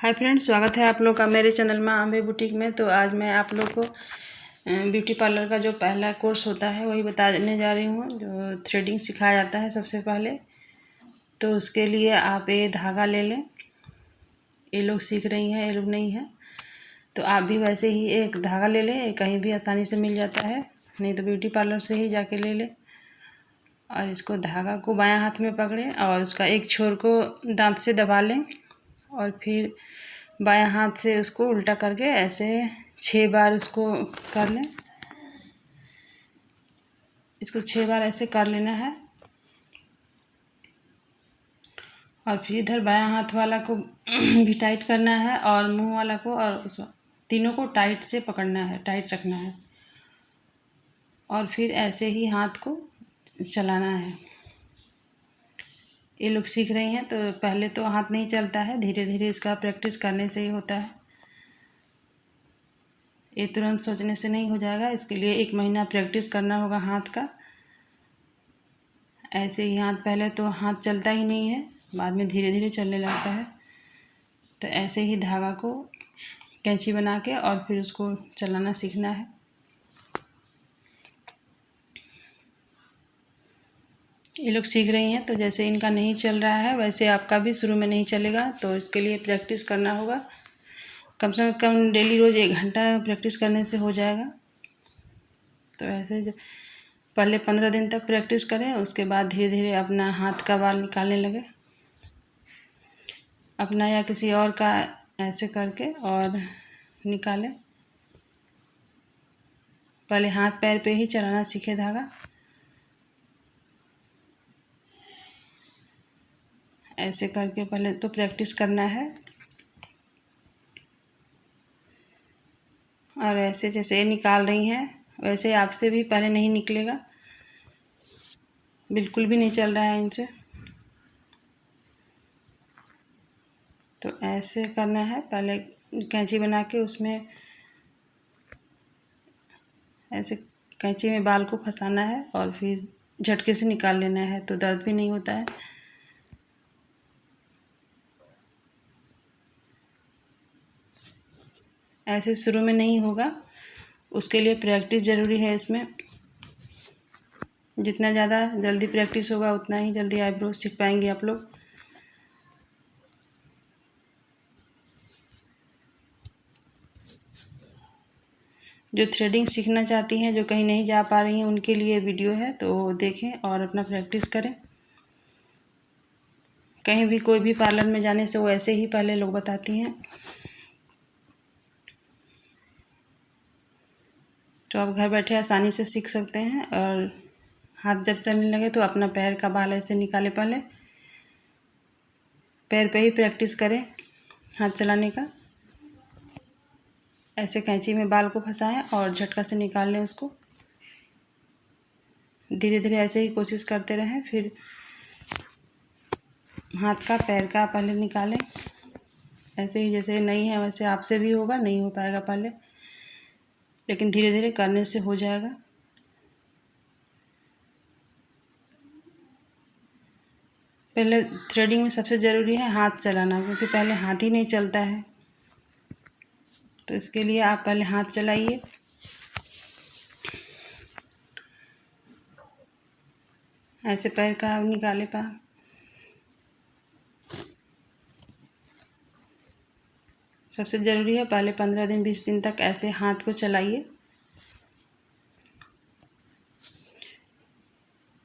Hi friends, स्वागत है आप लोग का मेरे चैनल में आम्बे बुटीक में। तो आज मैं आप लोग को ब्यूटी पार्लर का जो पहला कोर्स होता है वही बताने जा रही हूँ, जो थ्रेडिंग सिखाया जाता है सबसे पहले। तो उसके लिए आप ये धागा ले लें। ये लोग सीख रही हैं, ये लोग नहीं है, तो आप भी वैसे ही एक धागा ले लें। कहीं भी आसानी से मिल जाता है, नहीं तो ब्यूटी पार्लर से ही जाके ले लें। और इसको धागा को बायां हाथ में पकड़ें और उसका एक छोर को दांत से दबा लें और फिर बायां हाथ से उसको उल्टा करके ऐसे 6 बार उसको कर लें। इसको 6 बार ऐसे कर लेना है और फिर इधर बायां हाथ वाला को भी टाइट करना है और मुंह वाला को, और उस तीनों को टाइट से पकड़ना है, टाइट रखना है। और फिर ऐसे ही हाथ को चलाना है। ये लोग सीख रही हैं तो पहले तो हाथ नहीं चलता है, धीरे धीरे इसका प्रैक्टिस करने से ही होता है। ये तुरंत सोचने से नहीं हो जाएगा, इसके लिए 1 महीना प्रैक्टिस करना होगा हाथ का। ऐसे ही हाथ, पहले तो हाथ चलता ही नहीं है, बाद में धीरे धीरे चलने लगता है। तो ऐसे ही धागा को कैंची बना के और फिर उसको चलाना सीखना है। ये लोग सीख रही हैं तो जैसे इनका नहीं चल रहा है वैसे आपका भी शुरू में नहीं चलेगा। तो इसके लिए प्रैक्टिस करना होगा, कम से कम डेली रोज़ 1 घंटा प्रैक्टिस करने से हो जाएगा। तो ऐसे पहले 15 दिन तक प्रैक्टिस करें, उसके बाद धीरे धीरे अपना हाथ का बाल निकालने लगे, अपना या किसी और का ऐसे करके और निकालें। पहले हाथ पैर पे ही चलाना सीखे धागा। ऐसे करके पहले तो प्रैक्टिस करना है। और ऐसे जैसे ये निकाल रही हैं वैसे आपसे भी पहले नहीं निकलेगा, बिल्कुल भी नहीं चल रहा है इनसे। तो ऐसे करना है, पहले कैंची बना के उसमें ऐसे कैंची में बाल को फंसाना है और फिर झटके से निकाल लेना है, तो दर्द भी नहीं होता है। ऐसे शुरू में नहीं होगा, उसके लिए प्रैक्टिस ज़रूरी है इसमें। जितना ज़्यादा जल्दी प्रैक्टिस होगा उतना ही जल्दी आईब्रो सीख पाएंगे आप लोग। जो थ्रेडिंग सीखना चाहती हैं, जो कहीं नहीं जा पा रही हैं, उनके लिए वीडियो है, तो देखें और अपना प्रैक्टिस करें। कहीं भी कोई भी पार्लर में जाने से वो ऐसे ही पहले लोग बताती हैं। तो आप घर बैठे आसानी से सीख सकते हैं। और हाथ जब चलने लगे तो अपना पैर का बाल ऐसे निकाले, पहले पैर पे ही प्रैक्टिस करें हाथ चलाने का। ऐसे कैंची में बाल को फंसाएं और झटका से निकाल लें उसको। धीरे धीरे ऐसे ही कोशिश करते रहें। फिर हाथ का पैर का पहले निकालें, ऐसे ही जैसे नहीं है वैसे आपसे भी होगा, नहीं हो पाएगा पहले, लेकिन धीरे धीरे करने से हो जाएगा। पहले थ्रेडिंग में सबसे ज़रूरी है हाथ चलाना, क्योंकि पहले हाथ ही नहीं चलता है। तो इसके लिए आप पहले हाथ चलाइए। ऐसे पैर का निकाले पा। सबसे ज़रूरी है पहले 15 दिन 20 दिन तक ऐसे हाथ को चलाइए।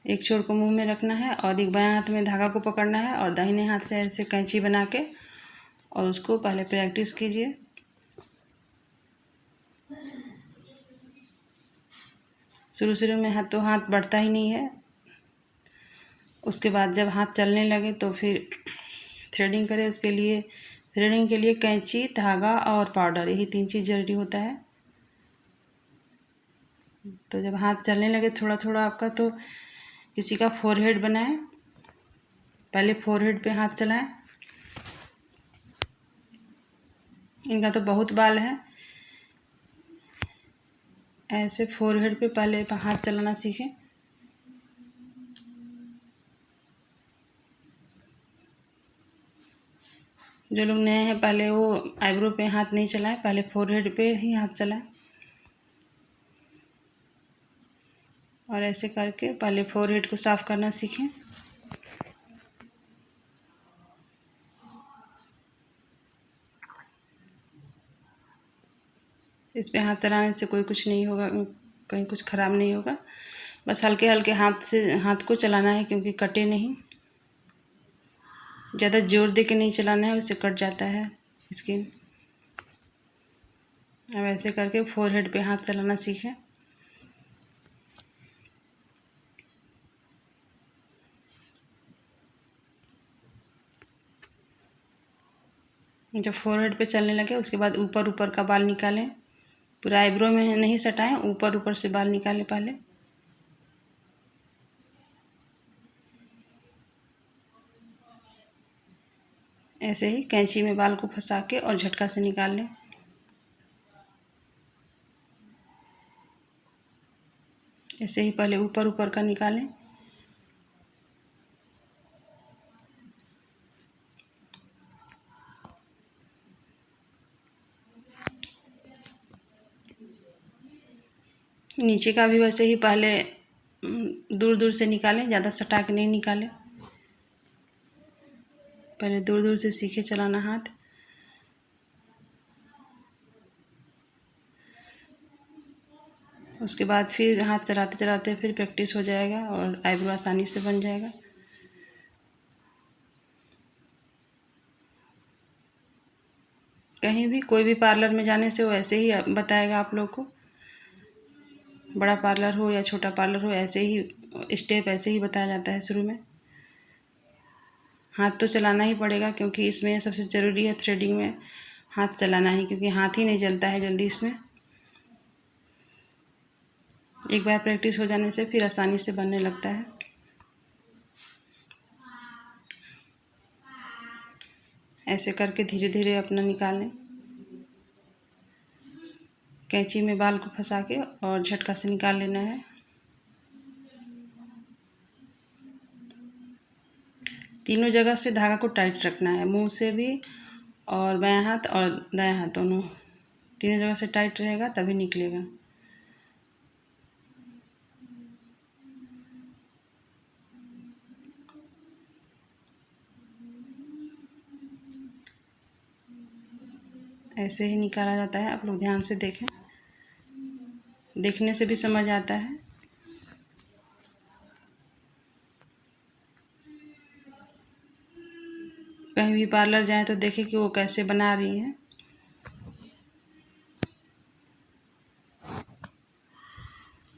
एक छोर को मुंह में रखना है और एक बायां हाथ में धागा को पकड़ना है और दाहिने हाथ से ऐसे कैंची बना के और उसको पहले प्रैक्टिस कीजिए। शुरू में हाथ बढ़ता ही नहीं है। उसके बाद जब हाथ चलने लगे तो फिर थ्रेडिंग करें। उसके लिए थ्रेडिंग के लिए कैंची, धागा और पाउडर, यही 3 चीज़ जरूरी होता है। तो जब हाथ चलने लगे थोड़ा थोड़ा आपका, तो किसी का फोरहेड बनाएं, पहले फोरहेड पे हाथ चलाएं। इनका तो बहुत बाल है। ऐसे फोरहेड पे पहले हाथ चलाना सीखें। जो लोग नए हैं पहले वो आईब्रो पे हाथ नहीं चलाएं, पहले फोरहेड पे ही हाथ चलाएं। और ऐसे करके पहले फोरहेड को साफ करना सीखें। इस पे हाथ चलाने से कोई कुछ नहीं होगा, कहीं कुछ ख़राब नहीं होगा। बस हल्के हल्के हाथ से हाथ को चलाना है, क्योंकि कटे नहीं। ज़्यादा जोर दे के नहीं चलाना है, उससे कट जाता है स्किन। अब ऐसे करके फोरहेड पे हाथ चलाना सीखें। जब फोरहेड पे चलने लगे उसके बाद ऊपर ऊपर का बाल निकालें। पूरा आईब्रो में नहीं सटाएं, ऊपर ऊपर से बाल निकालें पहले। ऐसे ही कैंची में बाल को फंसा के और झटका से निकाल लें। ऐसे ही पहले ऊपर ऊपर का निकालें। नीचे का भी वैसे ही पहले दूर दूर से निकालें, ज़्यादा सटा के नहीं निकालें। पहले दूर दूर से सीखे चलाना हाथ। उसके बाद फिर हाथ चलाते चलाते फिर प्रैक्टिस हो जाएगा और आईब्रो आसानी से बन जाएगा। कहीं भी कोई भी पार्लर में जाने से वो ऐसे ही बताएगा आप लोग को। बड़ा पार्लर हो या छोटा पार्लर हो, ऐसे ही स्टेप ऐसे ही बताया जाता है शुरू में। हाथ तो चलाना ही पड़ेगा, क्योंकि इसमें सबसे ज़रूरी है थ्रेडिंग में हाथ चलाना ही, क्योंकि हाथ ही नहीं जलता है जल्दी इसमें। एक बार प्रैक्टिस हो जाने से फिर आसानी से बनने लगता है। ऐसे करके धीरे धीरे अपना निकालें। कैंची में बाल को फंसा के और झटका से निकाल लेना है। तीनों जगह से धागा को टाइट रखना है, मुंह से भी और बायां हाथ और दायां हाथ दोनों, तीनों जगह से टाइट रहेगा तभी निकलेगा। ऐसे ही निकाला जाता है, आप लोग ध्यान से देखें, देखने से भी समझ आता है। कहीं भी पार्लर जाएं तो देखें कि वो कैसे बना रही हैं।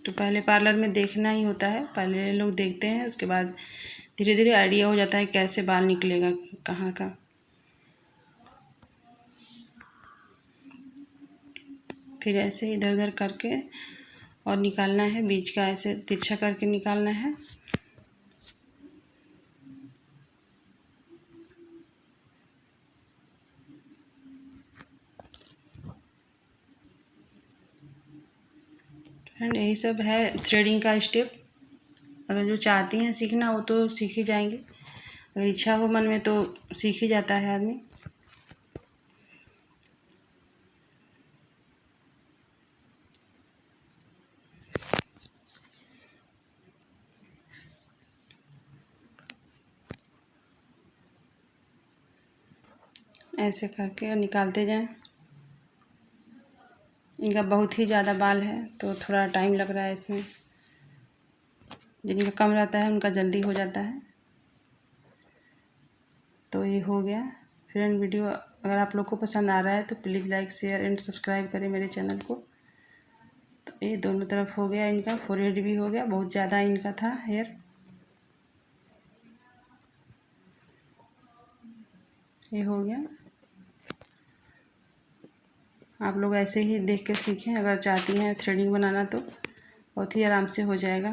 तो पहले पार्लर में देखना ही होता है, पहले लोग देखते हैं, उसके बाद धीरे धीरे आइडिया हो जाता है कैसे बाल निकलेगा कहाँ का। फिर ऐसे इधर उधर करके और निकालना है, बीच का ऐसे तिरछा करके निकालना है। फ्रेंड यही सब है थ्रेडिंग का स्टेप। अगर जो चाहती हैं सीखना वो तो सीख ही जाएंगे, अगर इच्छा हो मन में तो सीख ही जाता है आदमी। ऐसे करके निकालते जाएं। इनका बहुत ही ज़्यादा बाल है तो थोड़ा टाइम लग रहा है इसमें। जिनका कम रहता है उनका जल्दी हो जाता है। तो ये हो गया फ्रेंड वीडियो। अगर आप लोग को पसंद आ रहा है तो please like share and subscribe करें मेरे चैनल को। तो ये दोनों तरफ हो गया, इनका फोरहेड भी हो गया, बहुत ज़्यादा इनका था हेयर। ये हो गया। आप लोग ऐसे ही देख के सीखें, अगर चाहती हैं थ्रेडिंग बनाना तो बहुत ही आराम से हो जाएगा।